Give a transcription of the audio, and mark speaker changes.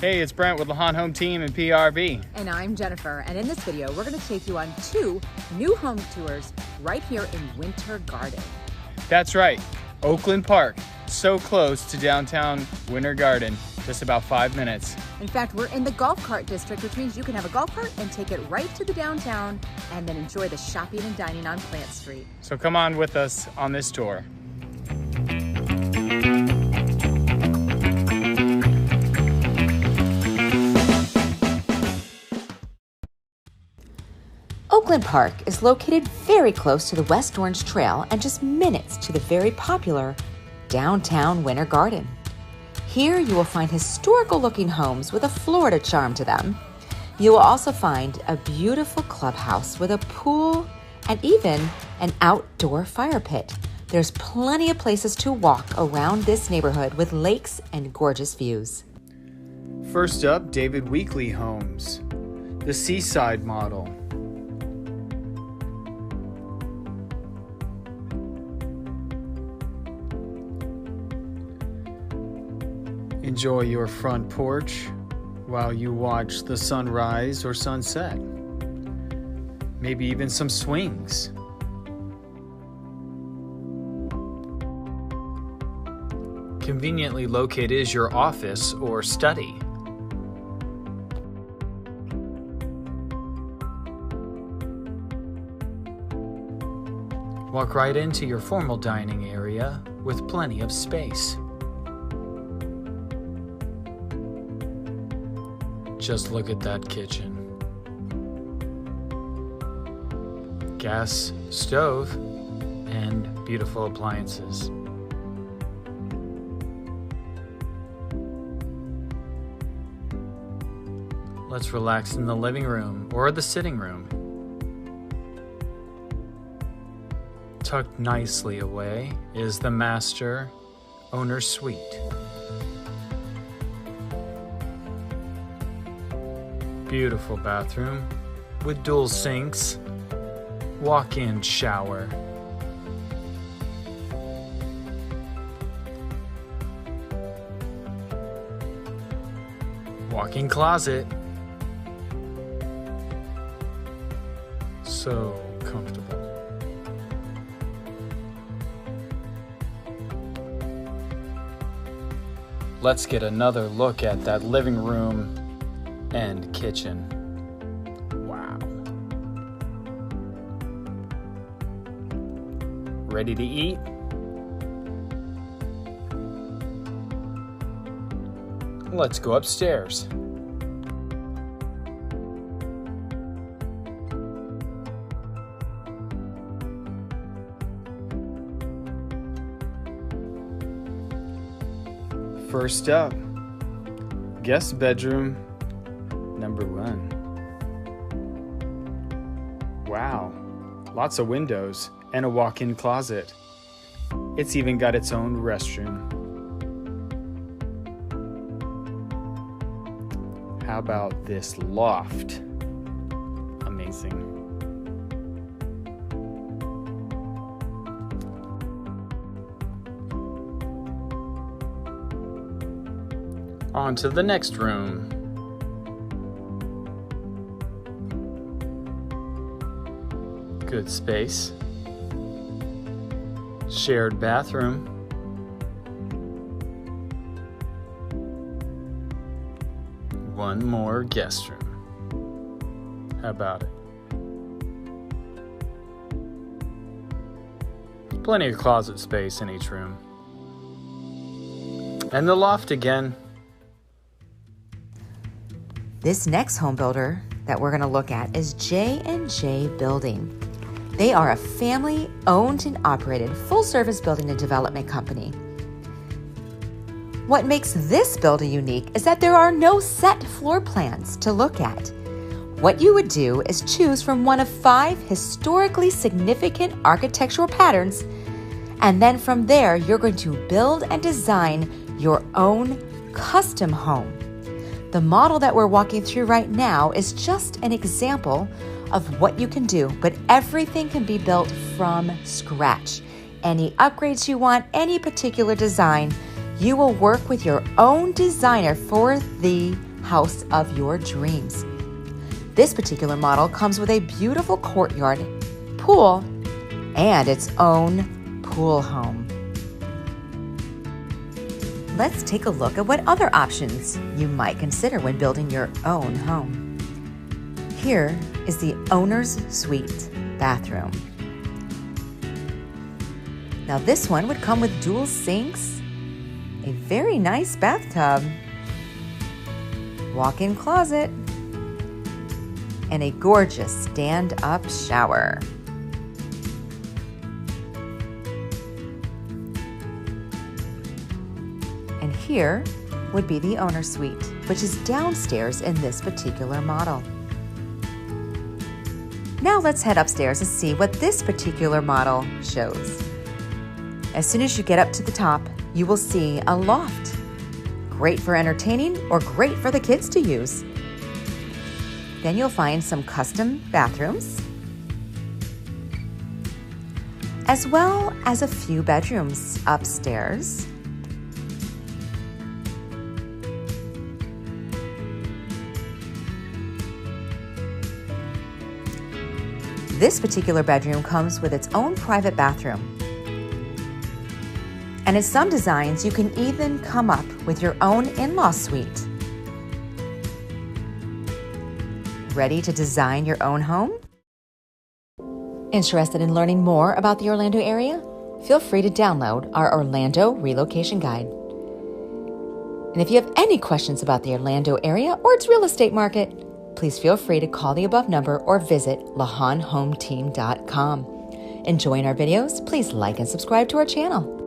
Speaker 1: Hey, it's Brent with Lawhon Home Team and PRV.
Speaker 2: And I'm Jennifer, and in this video, we're going to take you on 2 new home tours right here in Winter Garden.
Speaker 1: That's right, Oakland Park, so close to downtown Winter Garden, just about 5 minutes.
Speaker 2: In fact, we're in the golf cart district, which means you can have a golf cart and take it right to the downtown and then enjoy the shopping and dining on Plant Street.
Speaker 1: So come on with us on this tour.
Speaker 3: Oakland Park is located very close to the West Orange Trail and just minutes to the very popular downtown Winter Garden. Here you will find historical-looking homes with a Florida charm to them. You will also find a beautiful clubhouse with a pool and even an outdoor fire pit. There's plenty of places to walk around this neighborhood with lakes and gorgeous views.
Speaker 1: First up, David Weekley Homes, the Seaside model. Enjoy your front porch while you watch the sunrise or sunset. Maybe even some swings. Conveniently located is your office or study. Walk right into your formal dining area with plenty of space. Just look at that kitchen. Gas stove and beautiful appliances. Let's relax in the living room or the sitting room. Tucked nicely away is the master owner suite. Beautiful bathroom with dual sinks, walk-in shower. Walk-in closet. So comfortable. Let's get another look at that living room and kitchen. Wow. Ready to eat? Let's go upstairs. First up, guest bedroom number 1. Wow, lots of windows and a walk-in closet. It's even got its own restroom. How about this loft? Amazing. On to the next room. Good space. Shared bathroom. One more guest room. How about it? Plenty of closet space in each room. And the loft again.
Speaker 3: This next home builder that we're going to look at is JNJ Building. They are a family-owned and operated full-service building and development company. What makes this building unique is that there are no set floor plans to look at. What you would do is choose from one of 5 historically significant architectural patterns, and then from there, you're going to build and design your own custom home. The model that we're walking through right now is just an example of what you can do, but everything can be built from scratch. Any upgrades you want, any particular design, You will work with your own designer for the house of your dreams. This particular model comes with a beautiful courtyard, pool, and its own pool home. Let's take a look at what other options you might consider when building your own home. Here is the owner's suite bathroom. Now this one would come with dual sinks, a very nice bathtub, walk-in closet, and a gorgeous stand-up shower. And here would be the owner's suite, which is downstairs in this particular model. Now let's head upstairs and see what this particular model shows. As soon as you get up to the top, you will see a loft. Great for entertaining or great for the kids to use. Then you'll find some custom bathrooms, as well as a few bedrooms upstairs. This particular bedroom comes with its own private bathroom. And in some designs, you can even come up with your own in-law suite. Ready to design your own home? Interested in learning more about the Orlando area? Feel free to download our Orlando Relocation Guide. And if you have any questions about the Orlando area or its real estate market, please feel free to call the above number or visit LawhonHomeTeam.com. Enjoying our videos? Please like and subscribe to our channel.